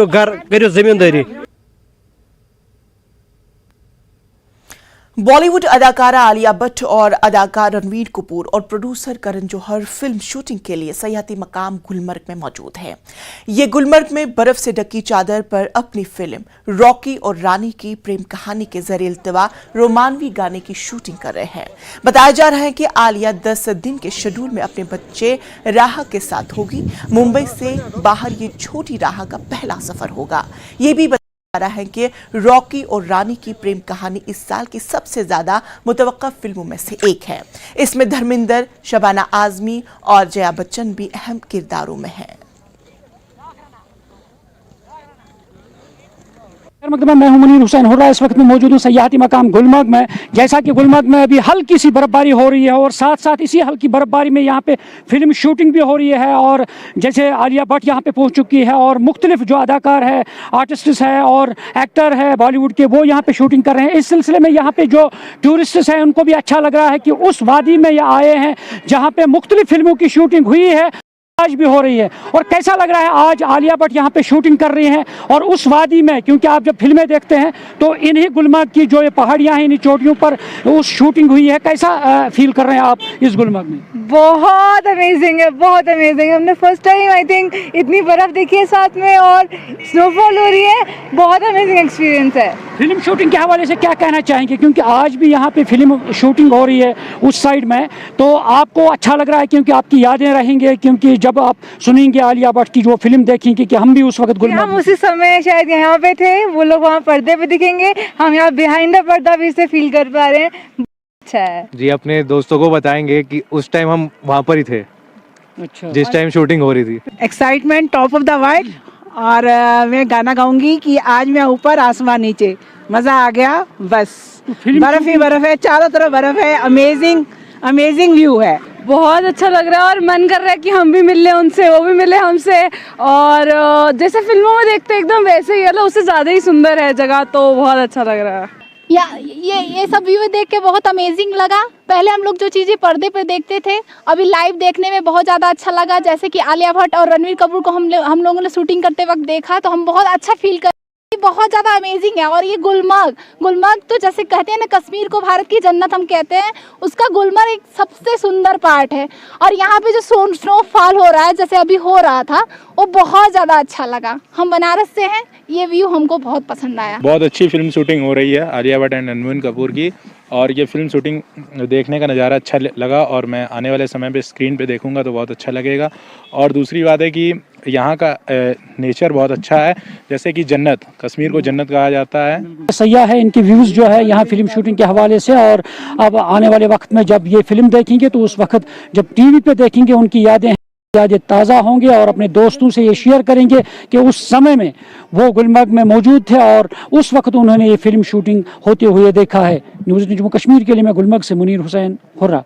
घर करो जमींदारी। बॉलीवुड अदाकारा आलिया भट्ट और अदाकार रणवीर कपूर और producer Karan Johar film shooting के लिए सयाहती मकाम गुलमर्ग में मौजूद हैं। ये गुलमर्ग में बर्फ से ढकी चादर पर अपनी फिल्म रॉकी और रानी की प्रेम कहानी के जरिए इल्तवा रोमानवी गाने की शूटिंग कर रहे हैं। बताया जा रहा है कि आलिया 10 दिन के शेड्यूल में अपने बच्चे राहा के साथ होगी। मुंबई से बाहर ये छोटी राहा का पहला सफर होगा। ये भी रहा है कि रॉकी और रानी की प्रेम कहानी इस साल की सबसे ज्यादा मुतवक्का फिल्मों में से एक है। इसमें धर्मेंद्र, शबाना आजमी और जया बच्चन भी अहम किरदारों में हैं। मैं हूं मुनीर हुसैन हुर्रा। इस वक्त में मौजूद हूं सयाहती मकाम गुलमर्ग में। जैसा कि गुलमर्ग में अभी हल्की सी बर्फबारी हो रही है और साथ साथ इसी हल्की बर्फबारी में यहाँ पे फिल्म शूटिंग भी हो रही है। और जैसे आलिया भट्ट यहाँ पे पहुँच चुकी है और मुख्तलिफ जो अदाकार है, आर्टिस्ट है और एक्टर है बॉलीवुड के, वो यहाँ पे शूटिंग कर रहे हैं। इस सिलसिले में यहाँ पे जो टूरिस्ट हैं उनको भी अच्छा लग रहा है कि उस वादी में ये आए हैं जहाँ पे मुख्तलिफ फिल्मों की शूटिंग हुई है, आज भी हो रही है। और कैसा लग रहा है आज आलिया भट्ट यहाँ पे शूटिंग कर रही हैं और उस वादी में, क्योंकि आप जब फिल्में देखते हैं तो इन्हीं गुलमर्ग की जो ये पहाड़ियाँ हैं, इन्हीं चोटियों पर उस शूटिंग हुई है। कैसा फील कर रहे हैं आप इस गुलमर्ग में? बहुत अमेजिंग है, बहुत अमेजिंग है। हमने फर्स्ट टाइम आई थिंक इतनी बर्फ देखी है साथ में और स्नोफॉल हो रही है। बहुत अमेजिंग एक्सपीरियंस है। फिल्म शूटिंग के हवाले से क्या कहना चाहेंगे, क्योंकि आज भी यहाँ पे फिल्म शूटिंग हो रही है उस साइड में, तो आपको अच्छा लग रहा है क्योंकि आपकी यादें रहेंगे, क्योंकि जब आप सुनेंगे आलिया भट्ट की जो फिल्म देखेंगे कि हम भी उस वक्त गुलमर्ग, हम उसी समय शायद यहाँ पे थे, वो लोग वहाँ पर्दे पे दिखेंगे, हम यहाँ बिहाइंड द पर्दा भी इसे फील कर पा रहे हैं। अच्छा है जी। अपने दोस्तों को बताएंगे कि उस टाइम हम वहाँ पर ही थे। अच्छा, जिस टाइम शूटिंग हो रही थी। Excitement top of the world. और मैं गाना गाऊंगी कि आज मैं ऊपर आसमान नीचे, मजा आ गया बस। बर्फ ही बर्फ है, चारों तरफ बर्फ है। अमेजिंग अमेजिंग व्यू है। बहुत अच्छा लग रहा है और मन कर रहा है कि हम भी मिल लें उनसे, वो भी मिले हमसे। और जैसे फिल्मों में देखते हैं एकदम वैसे ही, मतलब उससे ज़्यादा ही सुंदर है जगह, तो बहुत अच्छा लग रहा है। ये सब व्यू देख के बहुत अमेजिंग लगा। पहले हम लोग जो चीज़ें पर्दे पे देखते थे, अभी लाइव देखने में बहुत ज़्यादा अच्छा लगा। जैसे कि आलिया भट्ट और रणवीर कपूर को हम लोगों ने शूटिंग करते वक्त देखा तो हम बहुत अच्छा फील कर, बहुत ज़्यादा अमेजिंग है। और ये गुलमर्ग तो जैसे कहते हैं ना, कश्मीर को भारत की जन्नत हम कहते हैं, उसका गुलमर्ग एक सबसे सुंदर पार्ट है। और यहाँ पे जो स्नोफॉल हो रहा है, जैसे अभी हो रहा था, वो बहुत ज़्यादा अच्छा लगा। हम बनारस से हैं, ये व्यू हमको बहुत पसंद आया। बहुत अच्छी फिल्म शूटिंग हो रही है आलिया भट्ट एंड रणवीर कपूर की, और ये फिल्म शूटिंग देखने का नज़ारा अच्छा लगा और मैं आने वाले समय पे स्क्रीन पे देखूंगा तो बहुत अच्छा लगेगा। और दूसरी बात है कि यहाँ का नेचर बहुत अच्छा है, जैसे कि जन्नत, कश्मीर को जन्नत कहा जाता है। सैयाह है इनके व्यूज़ जो है यहाँ फिल्म शूटिंग के हवाले से। और अब आने वाले वक्त में जब ये फिल्म देखेंगे तो उस वक्त जब टीवी पे देखेंगे उनकी यादें ताज़ा होंगे और अपने दोस्तों से ये शेयर करेंगे कि उस समय में वो गुलमर्ग में मौजूद थे और उस वक्त उन्होंने ये फिल्म शूटिंग होते हुए देखा है। न्यूज़ जम्मू कश्मीर के लिए मैं गुलमर्ग से मुनीर हुसैन हुर्रा।